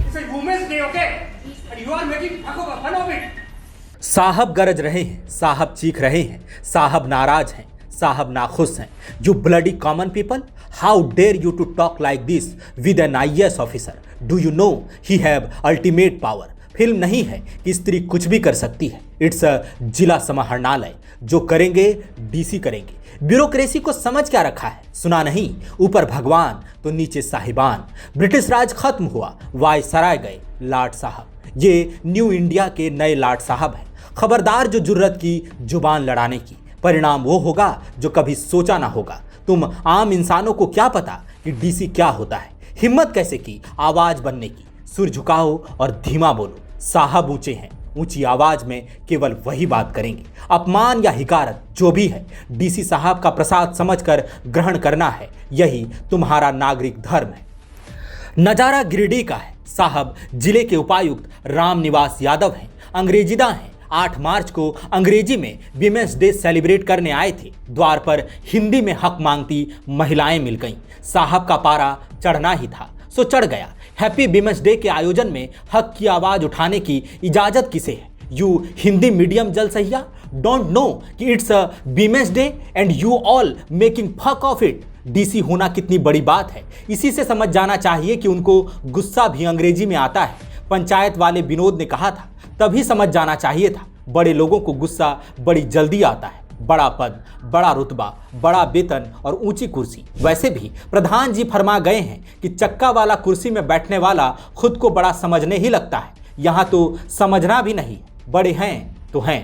It's a women's day, okay? And you are making fun of it. साहब गरज रहे हैं, साहब चीख रहे हैं, साहब नाराज हैं, साहब नाखुश हैं. You bloody common people, how dare you to talk like this with an IAS officer? Do you know he have ultimate power? Film नहीं है कि स्त्री कुछ भी कर सकती है. इट्स अ जिला समाहरणालय. जो करेंगे डीसी करेंगे. ब्यूरोक्रेसी को समझ क्या रखा है? सुना नहीं, ऊपर भगवान तो नीचे साहिबान. ब्रिटिश राज खत्म हुआ, वायसराय गए लाट साहब. ये न्यू इंडिया के नए लाट साहब हैं. खबरदार जो जुर्रत की जुबान लड़ाने की. परिणाम वो होगा जो कभी सोचा ना होगा. तुम आम इंसानों को क्या पता कि डीसी क्या होता है. हिम्मत कैसे की आवाज बनने की. सुर झुकाओ और धीमा बोलो. साहब ऊंचे हैं, ऊंची आवाज में केवल वही बात करेंगे. अपमान या हिकारत जो भी है, डीसी साहब का प्रसाद समझकर ग्रहण करना है. यही तुम्हारा नागरिक धर्म है. नजारा गिरिडीह का है. साहब जिले के उपायुक्त रामनिवास यादव हैं. अंग्रेजीदा हैं. 8 मार्च को अंग्रेजी में विमेंस डे सेलिब्रेट करने आए थे. द्वार पर हिंदी में हक मांगती महिलाएं मिल गईं. साहब का पारा चढ़ना ही था सो चढ़ गया. हैप्पी विमेंस डे के आयोजन में हक की आवाज उठाने की इजाजत किसे है? यू हिंदी मीडियम जल सहिया डोंट नो कि it's a women's day and you all making fuck off it. DC होना कितनी बड़ी बात है. इसी से समझ जाना चाहिए कि उनको गुस्सा भी अंग्रेजी में आता है. पंचायत वाले विनोद ने कहा था, तभी समझ जाना चाहिए था. बड़े लोगों को गुस्सा बड़ी जल्दी आता है. बड़ा पद, बड़ा रुतबा, बड़ा वेतन और ऊंची कुर्सी. वैसे भी प्रधान जी फरमा गए हैं कि चक्का वाला कुर्सी में बैठने वाला खुद को बड़ा समझने ही लगता है. यहाँ तो समझना भी नहीं, बड़े हैं तो हैं.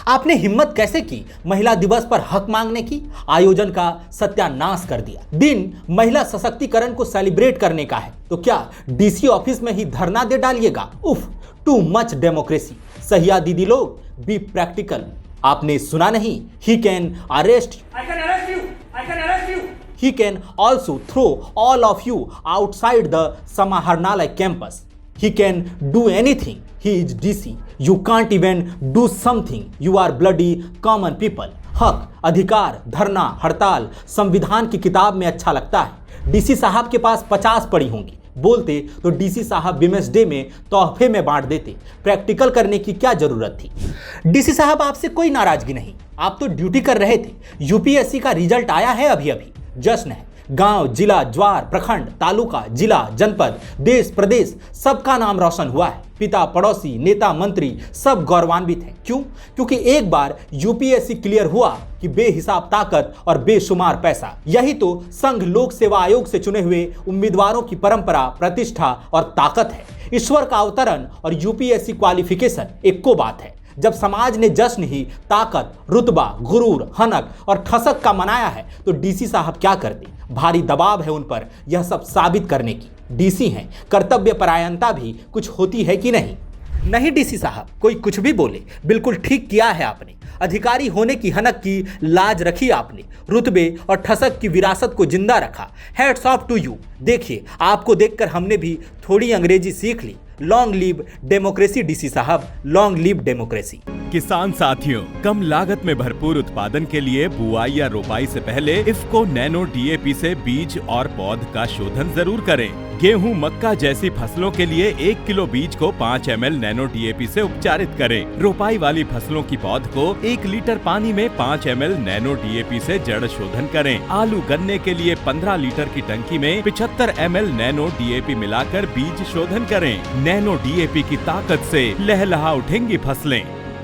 आपने हिम्मत कैसे की महिला दिवस पर हक मांगने की? आयोजन का सत्यानाश कर दिया. दिन महिला सशक्तिकरण को सेलिब्रेट करने का है तो क्या डीसी ऑफिस में ही धरना दे डालिएगा? उफ, टू मच डेमोक्रेसी. सहिया दीदी लोग, बी प्रैक्टिकल. आपने सुना नहीं, he can arrest I can arrest you. I can arrest you. he can also throw all of you outside the Samaharnalai campus. He can do anything. He is DC. You can't even do something. You are bloody common people. हक, अधिकार, धरना, हड़ताल संविधान की किताब में अच्छा लगता है. डीसी साहब के पास 50 पड़ी होंगी. बोलते तो डीसी साहब विमेंस डे में तोहफे में बांट देते. प्रैक्टिकल करने की क्या जरूरत थी? डीसी साहब आपसे कोई नाराजगी नहीं. आप तो ड्यूटी कर रहे थे. यूपीएससी का रिजल्ट आया है अभी अभी. जश्न है. गांव, जिला, ज्वार, प्रखंड, तालुका, जिला, जनपद, देश, प्रदेश सबका नाम रोशन हुआ है. पिता, पड़ोसी, नेता, मंत्री सब गौरवान्वित हैं. क्यों? क्योंकि एक बार यूपीएससी क्लियर हुआ कि बेहिसाब ताकत और बेशुमार पैसा. यही तो संघ लोक सेवा आयोग से चुने हुए उम्मीदवारों की परंपरा, प्रतिष्ठा और ताकत है. ईश्वर का अवतरण और यूपीएससी क्वालिफिकेशन इक्को बात है. जब समाज ने जश्न ही ताकत, रुतबा, गुरूर, हनक और ठसक का मनाया है तो डीसी साहब क्या करते? भारी दबाव है उन पर यह सब साबित करने की. डीसी हैं, कर्तव्य परायणता भी कुछ होती है कि नहीं? नहीं डीसी साहब, कोई कुछ भी बोले, बिल्कुल ठीक किया है आपने. अधिकारी होने की हनक की लाज रखी आपने. रुतबे और ठसक की विरासत को जिंदा रखा. Hats off to you. देखिए, आपको देखकर हमने भी थोड़ी अंग्रेजी सीख ली. लॉन्ग लिव डेमोक्रेसी डीसी साहब, लॉन्ग लिव डेमोक्रेसी. किसान साथियों, कम लागत में भरपूर उत्पादन के लिए बुआई या रोपाई से पहले इफ्को नैनो डीएपी से बीज और पौध का शोधन जरूर करें. गेहूं, मक्का जैसी फसलों के लिए 1 किलो बीज को 5 ml नैनो डीएपी से उपचारित करें. रोपाई वाली फसलों की पौध को 1 लीटर पानी में 5 ml नैनो डीएपी से जड़ शोधन करें. आलू, गन्ने के लिए 15 लीटर की टंकी में 75 ml नैनो डीएपी मिलाकर बीज शोधन करें. नैनो डीएपी की ताकत से लहलहा उठेंगी फसलें.